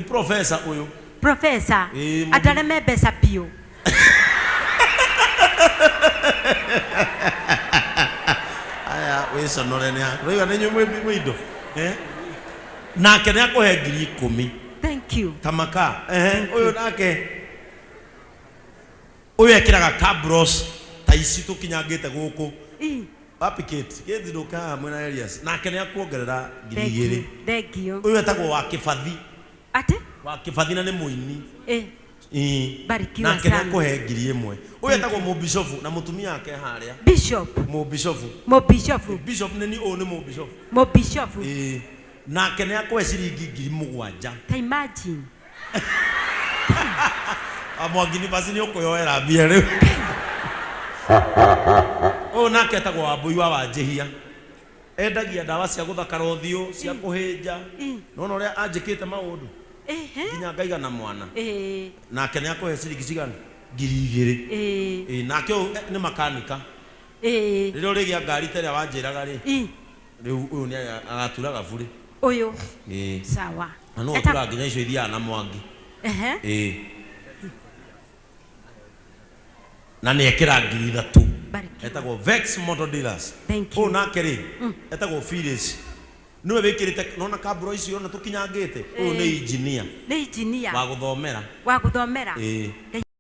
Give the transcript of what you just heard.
professor uyu. Professor. Atareme besa bio. Aya weso norene ya. Rega nenyu mwido. Nake ne akohe 10,000. Thank you. Tamaka. Uyu nake. Uyu ekiraga cabros taisi tukinyangite guku. Apiketi. Kedi doka mwena Elias. Nake ne akuongerera 2,000. Thank you. Uyu etagwo wa Kibathi. Ate? Wa Kibathi na ne muini. Barikiwa sana. Nake ne akohe 1,000. Uyu etagwo Mubishofu na mutumia yake haria. Bishop. Mubishofu. Mubishofu. Bishop neni o ne Mubishofu. Mubishofu. Nake ne akohe ciringi 7,000. Can imagine. Amwangini basi ni ukoyoera mbia riu. O nake etagwo Wambui wa Wanjihia. Endagia ndawa cia guthakara uthio cia kuhinja. Nona uria anjikite maundu. Nginya ngaiga na mwana. Nake ne akohe ciringi cigana 2,000. Nake ni makanika. Ririo rigia ngari teria wanjiraga ri. Riu uyu ni agaturaga buri. Uyu. Sawa. No utura nginya icio ithia na Mwangi. Na ni ekira 3,000. Etagwo Vex Motor Dealers. O nake ri etagwo Phyllis. Niwe wikirite nona kaburo icio ona tukinyangite. O ni engineer. Ni engineer. Wa guthomera. Wa guthomera.